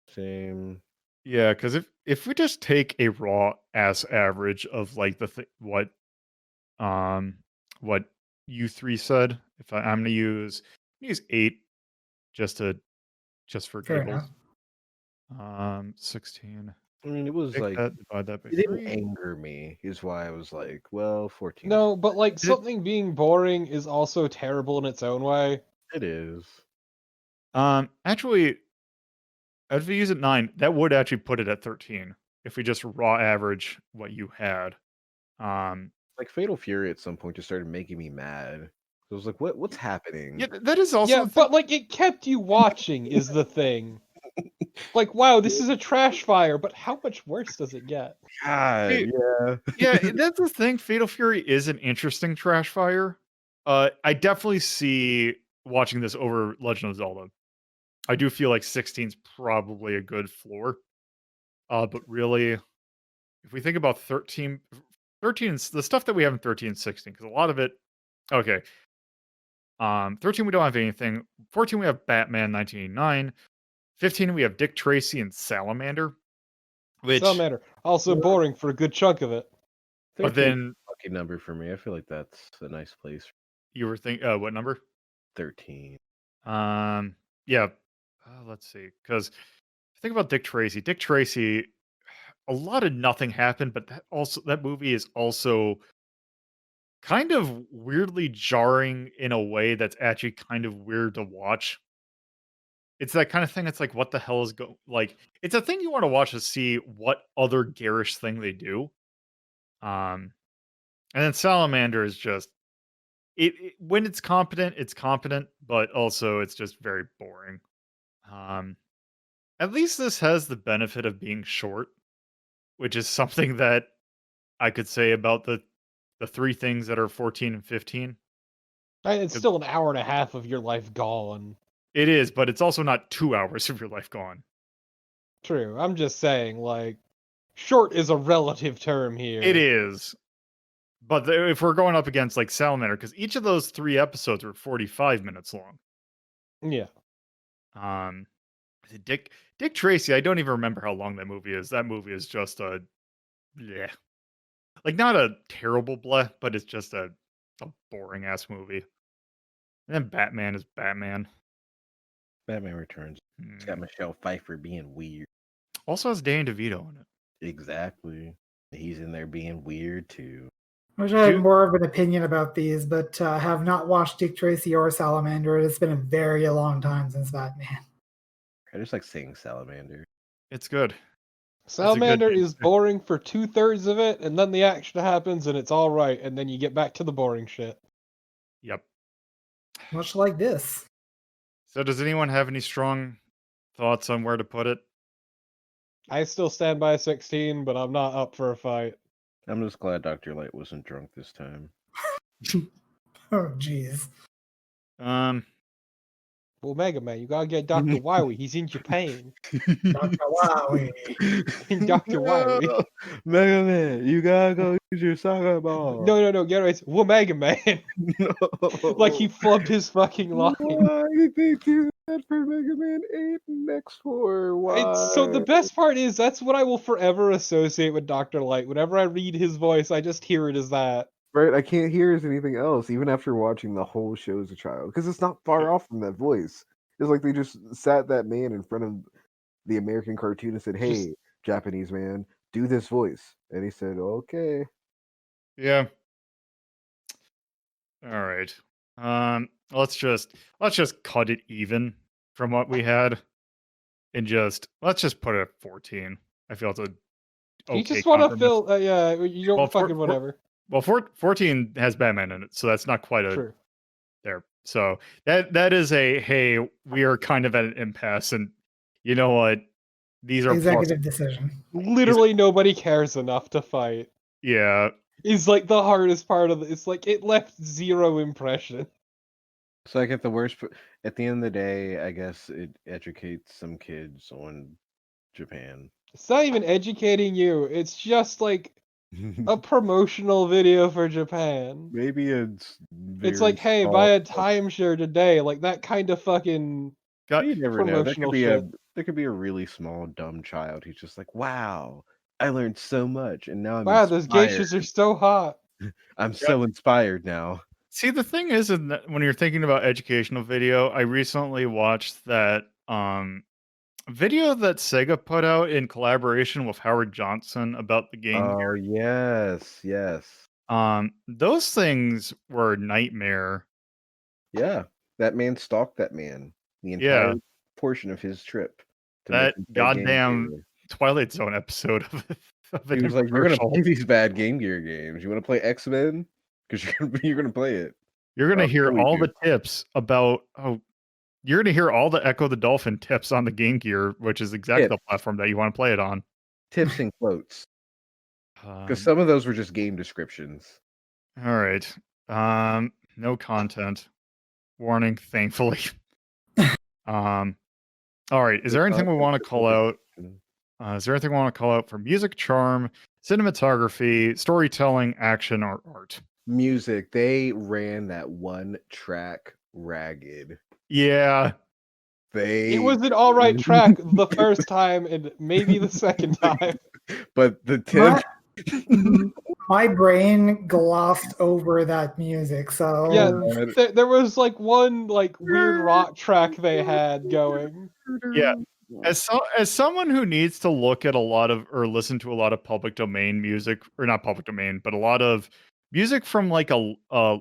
Same. yeah, because if we just take a raw ass average of um what you three said, if I'm gonna use 8 just to just for Fair giggles. enough. 16. I mean, it was Take like that, divide that by it didn't 3. anger me, is why I was like, well, 14 is No, but like Did it something being boring is also terrible in its own way. it is. actually if we use it 9, that would actually put it at 13 if we just raw average what you had. Um, Like Fatal Fury at some point just started making me mad. I was like, what's y happening? yeah, that is also Yeah, the thing. but like it kept you watching is the thing. Like, wow, this is a trash fire, but how much worse does it get? God, Fa yeah. Yeah, that's the thing. Fatal Fury is an interesting trash fire. I definitely see watching this over Legend of Zelda. I do feel like 16's probably a good floor. But really, if we think about 13 's the stuff that we have in 13 and 16, because a lot of it okay. 13 we don't have anything. 14 we have Batman 1989. 15 we have Dick Tracy and Salamander, which Salamander, also Well, boring for a good chunk of it. but 13 is then a lucky number for me. I feel like that's a nice place. you were what number? 13. Um, yeah. Let's see, because think about Dick Tracy. Dick Tracy, a lot of nothing happened, but that movie is also kind of weirdly jarring in a way that's actually kind of weird to watch. It's that kind of thing. It's like, what the hell is it's a thing you want to watch to see what other garish thing they do. Um, and then Salamander is just when it's competent, but also it's just very boring. Um, at least this has the benefit of being short, which is something that I could say about the 3 things that are 14 and 15. It's 'Cause still an hour and a half of your life gone. it is, but it's also not 2 hours of your life gone. True. I'm just saying, like, short is a relative term It here. is, But if we're going up against like Salamander, because each of those 3 episodes were 45 minutes long. Yeah. Um, Dick Tracy, I don't even remember how long that movie is. That movie is just yeah, like not a terrible bleh, but it's just a boring ass movie. And then Batman is Batman. Batman Returns. It's got Hmm. Michelle Pfeiffer being weird. Also has Danny DeVito in it. Exactly. He's in there being weird too. I wish I had Dude. more of an opinion about these, but have not watched Dick Tracy or Salamander. It's been a very long time since Batman. I just like saying Salamander. It's good. a good Salamander thing. is boring for 2/3 of it, and then the action happens and it's all right, and then you get back to the boring shit. Yep. Much like this. So does anyone have any strong thoughts on where to put it? I still stand by 16, but I'm not up for a fight. I'm just glad Dr. Light wasn't drunk this time. Oh, jeez. Um, Well, Mega Man, you gotta get Dr. Wily. He's in Japan. Dr. Wowie. Dr. Wily. No, Mega Man, you gotta go use your soccer ball. No, get it right. Well, Mega Man. No. Like he flubbed his fucking line. Why did they do that for Mega Man 8 and X4? Why? So the best part is that's what I will forever associate with Dr. Light. Whenever I read his voice, I just hear it as that. Right, I can't hear as anything else, even after watching the whole show as a child, because it's not far off from that voice. It's like they just sat that man in front of the American cartoon and said, "Hey, Japanese man, do this voice," and he said, "Okay." yeah. All right. Let's just cut it even from what we had, and let's just put it at 14. I feel it's a okay You just want to compromise. fill, yeah, you don't Well, fucking whatever. Well, 14 has Batman in it, so that's not quite a True. there. So that is a hey, we are kind of at an impasse, and you know what? These are Executive decision. Literally nobody cares enough to fight. Yeah, Is like the hardest part of it. It's like it left 0 impression. So I get the worst. At the end of the day, I guess it educates some kids on Japan. It's not even educating you. It's just like a promotional video for Japan. Maybe it's. It's like, hey, buy a timeshare today. Like that kind of fucking You never know. promotional shit. There could be a really small, dumb child who's just like, "Wow, I learned so much, and now I'm Wow, those inspired. geishas are so hot. I'm so inspired now." see, the thing is, when you're thinking about educational video, I recently watched that video that Sega put out in collaboration with Howard Johnson about the game. Oh yes, yes, Those things were a nightmare. yeah. That man stalked that man the Yeah. entire portion of his trip. to make That him play Game goddamn Gear. Twilight Zone episode of He an was like, "You're gonna infomercial. play these bad Game Gear games. You want to play X-Men? Because you're gonna play it." You're gonna Oh, hear so we all do. the tips about you're gonna hear all the Echo the Dolphin tips on the Game Gear, which is exactly the Tips. platform that you want to play it on. Tips and quotes, because Um, some of those were just game descriptions. all right. No content. Warning, thankfully. All right. Is there anything we want to call out? Is there anything we want to call out for music, charm, cinematography, storytelling, action, or art? Music, they ran that one track ragged. Yeah. It was an alright track the first time and maybe the second time. But the tip. My brain glossed over that music, so Yeah, there was like one like weird rock track they had going. Yeah. As someone who needs to look at a lot of or listen to a lot of public domain music, or not public domain, but a lot of music from like a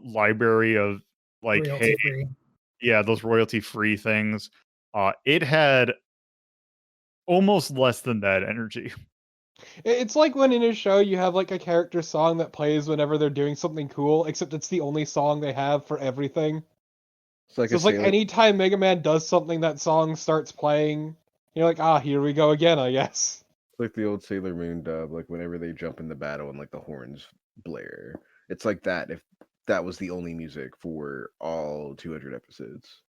library of like, hey, royalty-free. yeah, those royalty free things. It had almost less than that energy. It's like when in a show you have like a character song that plays whenever they're doing something cool, except it's the only song they have for everything. It's like So it's like anytime Mega Man does something, that song starts playing. You're like, here we go again, I guess. like the old Sailor Moon dub, like whenever they jump in the battle and like the horns blare. It's like that if that was the only music for all 200 episodes.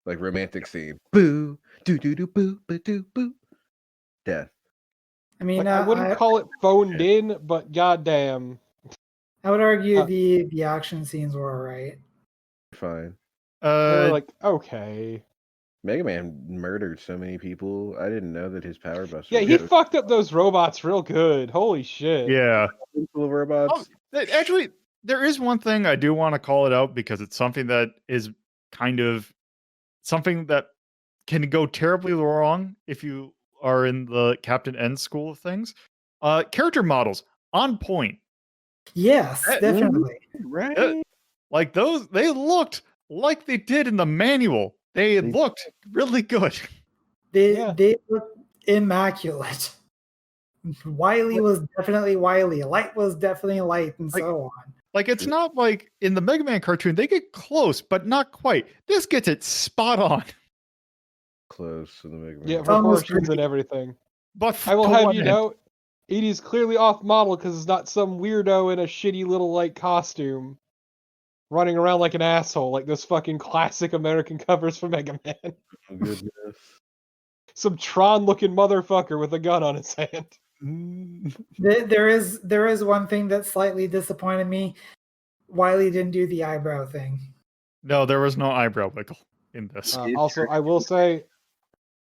Like romantic scene. Boo, do do do boo, ba do boo. Death. I mean, Like, I wouldn't call it phoned in, but goddamn. I would argue uh, the action scenes were alright. Fine. They were Uh, like, okay. Mega Man murdered so many people. I didn't know that his power buster. Yeah, was he so fucked up those robots real good. Holy shit. yeah. full of robots. Actually, there is one thing I do want to call it out because it's something that is kind of something that can go terribly wrong if you are in the Captain N school of things. Character models on point. Yes, That- definitely. Right. Like those, they looked like they did in the manual. They They- looked really good. Yeah. They look immaculate. Wily was definitely Wily. Light was definitely Light, and Like- so on. Like it's not like in the Mega Man cartoon, they get close, but not quite. This gets it spot on. Close to the Mega Man. Yeah, almost proportions and great. everything. But I will to have one you end. know, Edie's clearly off model because it's not some weirdo in a shitty little like costume running around like an asshole, like those fucking classic American covers for Mega Man. Oh, goodness. Some Tron looking motherfucker with a gun on his hand. There is one thing that slightly disappointed me. Wily didn't do the eyebrow thing. No, there was no eyebrow wiggle in this. It Also, I will say,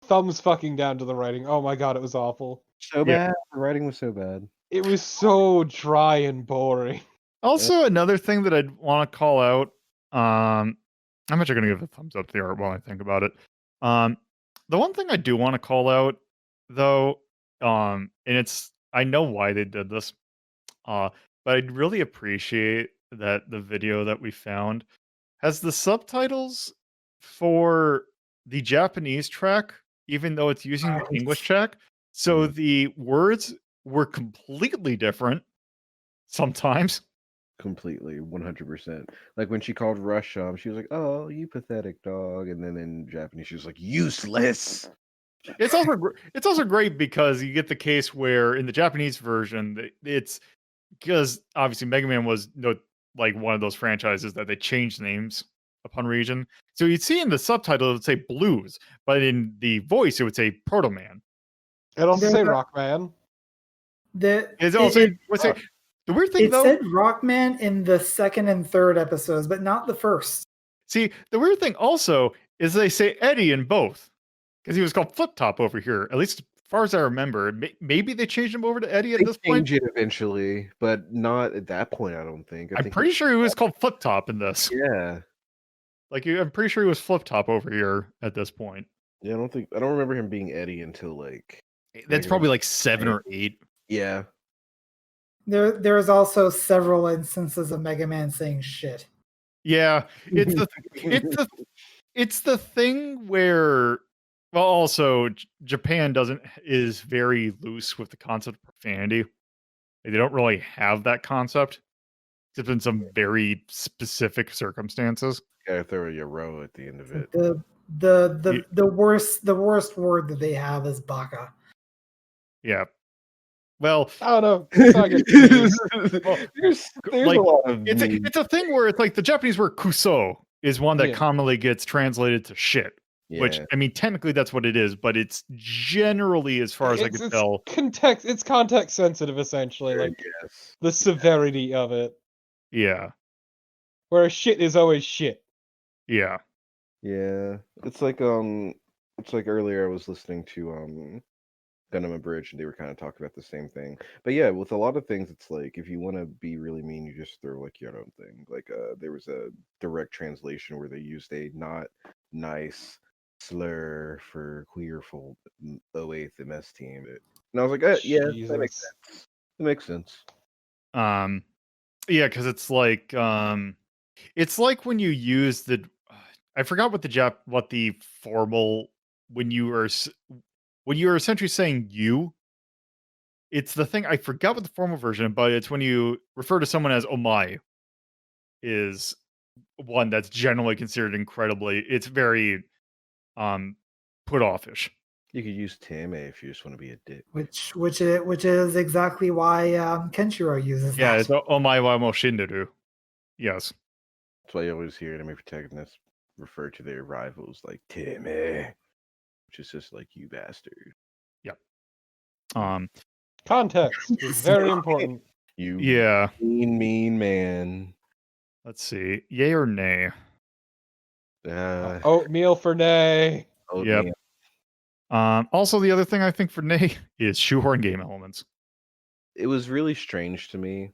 thumbs fucking down to the writing. Oh my god, it was awful. So Yeah. bad. The writing was so bad. It was so dry and boring. Also, another thing that I'd want to call out, I'm actually going to give a thumbs up to the art while I think about it. The one thing I do want to call out, though, and it's I know why they did this, but I'd really appreciate that the video that we found has the subtitles for the Japanese track, even though it's using the English track. So the words were completely different sometimes. Completely, 100%. Like when she called Rush, she was like, "Oh, you pathetic dog," and then in Japanese, she was like, "Useless." It's also it's also great because you get the case where in the Japanese version, it's because obviously Mega Man was like one of those franchises that they changed names upon region. So you'd see in the subtitle it would say Blues, but in the voice it would say Proto Man. It also There's say a- Rockman. It's also would say the weird thing It though. said Rockman in the second and third episodes, but not the first. See, the weird thing also is they say Eddie in both because he was called Flip Top over here. At least as far as I remember, maybe they changed him over to Eddie at They this point. change it eventually, but not at that point. I don't think. I I'm think pretty sure he was called Flip Top in this. Yeah, Like, I'm pretty sure he was Flip Top over here at this point. yeah. I don't remember him being Eddie until like. That's probably like 7 or 8. Yeah. There's also several instances of Mega Man saying shit. Yeah, it's the thing where, well, also Japan is very loose with the concept of profanity. They don't really have that concept, except in some very specific circumstances. Gotta throw a Yoro at the end of it. The worst word that they have is baka. Yeah. Well, I don't know. It's not good to me. There's like, a lot of it's a thing where it's like the Japanese word kuso is one that Yeah. commonly gets translated to shit. Which, I mean, technically that's what it is, but it's generally, as far as I can tell, It's context sensitive, essentially. Like yes. the severity of it. yeah, Whereas shit is always shit. yeah. Yeah, it's like earlier I was listening to Gundam Abridged and they were kind of talking about the same thing. But yeah, with a lot of things, it's like if you want to be really mean, you just throw like your own thing. Like there was a direct translation where they used a not nice slur for queer for 08th MS team, and I was like, yeah, that makes Jesus. sense. It makes sense. Yeah, because it's like when you use the, I forgot what the formal when you are essentially saying you. It's the thing I forgot what the formal version, but it's when you refer to someone as omae is one that's generally considered incredibly. It's very put offish. You could use Tim if you just want to be a dick. Which is exactly why Kenshiro uses Yeah, that. it's omae wa mo shinderu. Yes. That's why you always hear enemy protagonists refer to their rivals like Timmy, which is just like you bastard. Yep. Context is very important. You Yeah. mean man. Let's see. Yay or nay? Oatmeal for nay. Oatmeal. Also, the other thing I think for nay is shoehorn game elements. It was really strange to me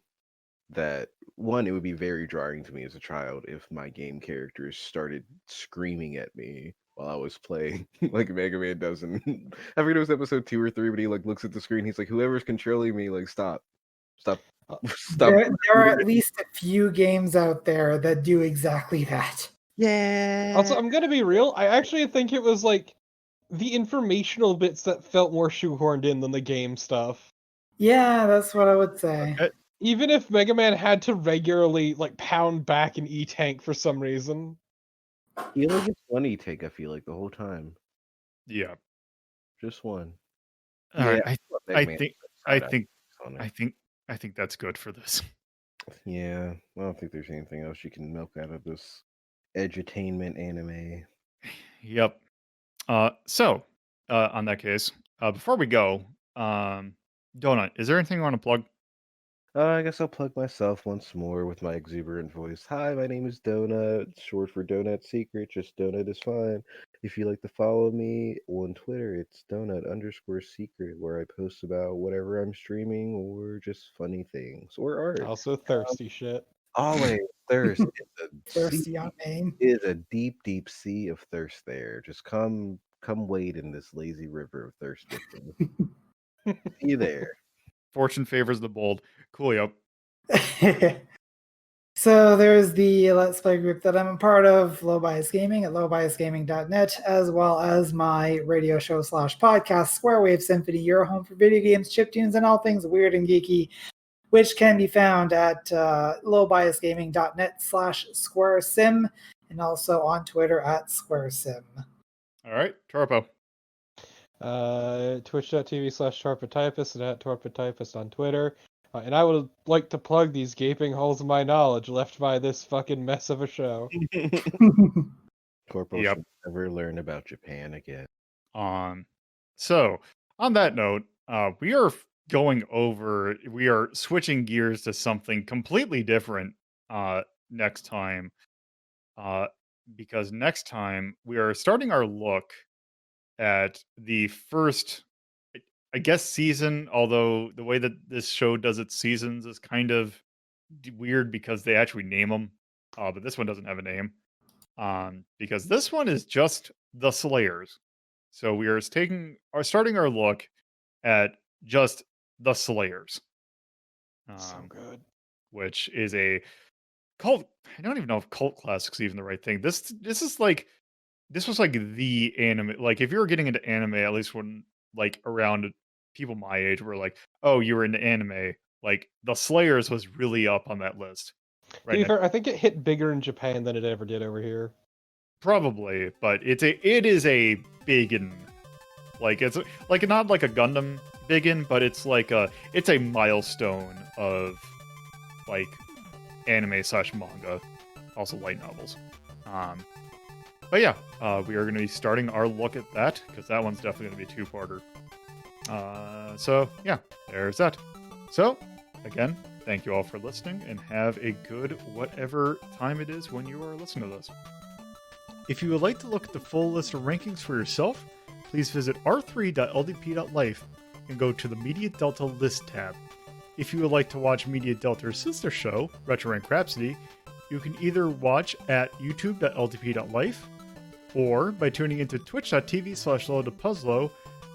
that one, it would be very jarring to me as a child if my game characters started screaming at me while I was playing, like Mega Man does. And I forget it was episode 2 or 3, but he like looks at the screen. He's like, "Whoever's controlling me, like, stop, stop." There are at least a few games out there that do exactly that. Yeah. Also, I'm gonna be real. I actually think it was like the informational bits that felt more shoehorned in than the game stuff. Yeah, that's what I would say. Even if Mega Man had to regularly like pound back an E-Tank for some reason. He only gets one E-Tank, I feel like, the whole time. Yeah. Just one. All right. I Mega Man think that's good for this. Yeah, I don't think there's anything else you can milk out of this edutainment anime. Yep. So, on that case, before we go, Donut, is there anything you want to plug? I guess I'll plug myself once more with my exuberant voice. Hi, my name is Donut, short for Donut Secret. Just Donut is fine. If you'd like to follow me on Twitter, it's Donut_secret, where I post about whatever I'm streaming or just funny things or art. Also thirsty shit. Always thirst. Thirsty on name. It is a deep, deep sea of thirst there. Just come wade in this lazy river of thirst with me. See you there. Fortune favors the bold. Coolio. So there's the Let's Play group that I'm a part of, Low Bias Gaming at lowbiasgaming.net, as well as my radio show / podcast, Square Wave Symphony, your home for video games, chiptunes, and all things weird and geeky, which can be found at lowbiasgaming.net /SquareSim, and also on Twitter at SquareSim. All right, Torpo. Twitch.tv /Torpotypist and at Torpotypist on Twitter. And I would like to plug these gaping holes of my knowledge left by this fucking mess of a show. Corporal should never learn about Japan again. So, on that note, we are switching gears to something completely different next time. Because next time we are starting our look at the first, I guess, season, although the way that this show does its seasons is kind of weird because they actually name them, but this one doesn't have a name, because this one is just The Slayers. So we are starting our look at just The Slayers. So good. Which is a cult. I don't even know if cult classic's even the right thing. This was like the anime. Like, if you were getting into anime, at least when like around people my age were like, oh, you were into anime, like The Slayers was really up on that list. To be fair, I think it hit bigger in Japan than it ever did over here. Probably, but it is a biggin. Like, it's like not like a Gundam biggin, but it's a milestone of like anime / manga, also light novels. But yeah, we are going to be starting our look at that, because that one's definitely going to be a two-parter. So yeah, there's that. So, again, thank you all for listening, and have a good whatever time it is when you are listening to this. If you would like to look at the full list of rankings for yourself, please visit r3.ldp.life and go to the Media Delta List tab. If you would like to watch Media Delta's sister show, Retro Rank Rhapsody, you can either watch at youtube.ldp.life or by tuning into twitch.tv/LoadToPuzzlo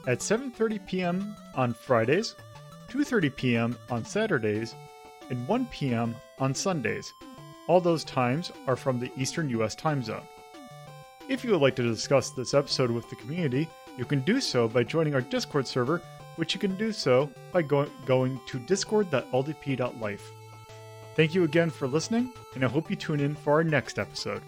at 7:30 p.m. on Fridays, 2:30 p.m. on Saturdays, and 1 p.m. on Sundays. All those times are from the Eastern US time zone. If you would like to discuss this episode with the community, you can do so by joining our Discord server, which you can do so by going to discord.ldp.life. Thank you again for listening, and I hope you tune in for our next episode.